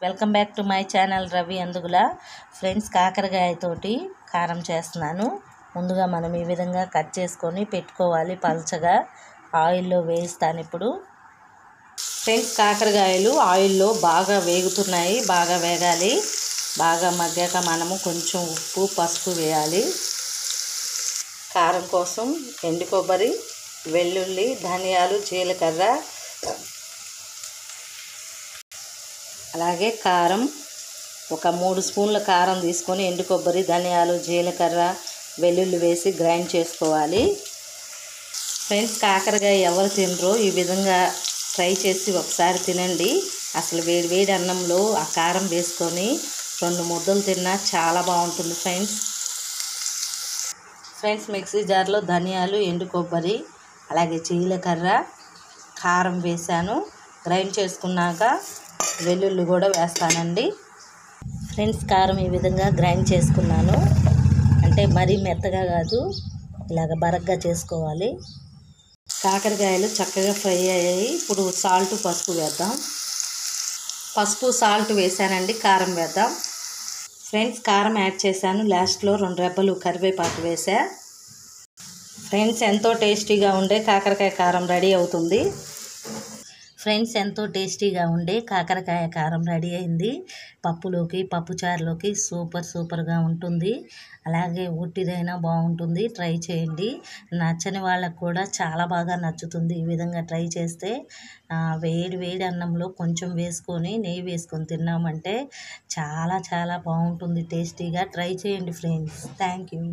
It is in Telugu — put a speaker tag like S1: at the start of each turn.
S1: Welcome back to my channel Ravi Andugula. Friends, కాకరకాయతోటి కారం చేస్తున్నాను. ముందుగా మనం ఈ విధంగా కట్ చేసుకొని పెట్టుకోవాలి పల్చగా. ఆయిల్లో వేయిస్తాను ఇప్పుడు. ఫ్రెండ్స్, కాకరకాయలు ఆయిల్లో బాగా వేగుతున్నాయి. బాగా వేగాలి. బాగా మగ్గాక మనము కొంచెం ఉప్పు, పసుపు వేయాలి. కారం కోసం ఎండు కొబ్బరి, వెల్లుల్లి, ధనియాలు, జీలకర్ర, అలాగే కారం ఒక 3 స్పూన్ల కారం తీసుకొని ఎండు కొబ్బరి, ధనియాలు, జీలకర్ర, వెల్లుల్లి వేసి గ్రైండ్ చేసుకోవాలి. ఫ్రెండ్స్, కాకరకాయ ఎవరు తినరో ఈ విధంగా ట్రై చేసి ఒకసారి తినండి. అసలు వేడి వేడి అన్నంలో ఆ కారం వేసుకొని 2 ముద్దలు తిన్నా చాలా బాగుంటుంది ఫ్రెండ్స్. మిక్సీ జార్లో ధనియాలు, ఎండు కొబ్బరి, అలాగే జీలకర్ర, కారం వేసాను. గ్రైండ్ చేసుకున్నాక వెల్లుల్లి కూడా వేస్తానండి. ఫ్రెండ్స్, కారం ఈ విధంగా గ్రైండ్ చేసుకున్నాను. అంటే మరీ మెత్తగా కాదు, ఇలాగ బరగ్గా చేసుకోవాలి. కాకరకాయలు చక్కగా ఫ్రై అయ్యాయి. ఇప్పుడు సాల్ట్, పసుపు వేద్దాం. పసుపు, సాల్ట్ వేసానండి. కారం వేద్దాం. ఫ్రెండ్స్, కారం యాడ్ చేశాను. లాస్ట్లో 2 రెబ్బలు కరివేపాకు వేసా. ఫ్రెండ్స్, ఎంతో టేస్టీగా ఉండే కాకరకాయ కారం రెడీ అవుతుంది. ఫ్రెండ్స్, ఎంతో టేస్టీగా ఉండే కాకరకాయ కారం రెడీ అయింది. పప్పులోకి, పప్పుచారులోకి సూపర్గా ఉంటుంది. అలాగే ఉట్టిదైనా బాగుంటుంది. ట్రై చేయండి. నచ్చని వాళ్ళకు కూడా చాలా బాగా నచ్చుతుంది. ఈ విధంగా ట్రై చేస్తే వేడి వేడి అన్నంలో కొంచెం వేసుకొని నెయ్యి వేసుకొని తిన్నామంటే చాలా బాగుంటుంది. టేస్టీగా ట్రై చేయండి ఫ్రెండ్స్. Thank you.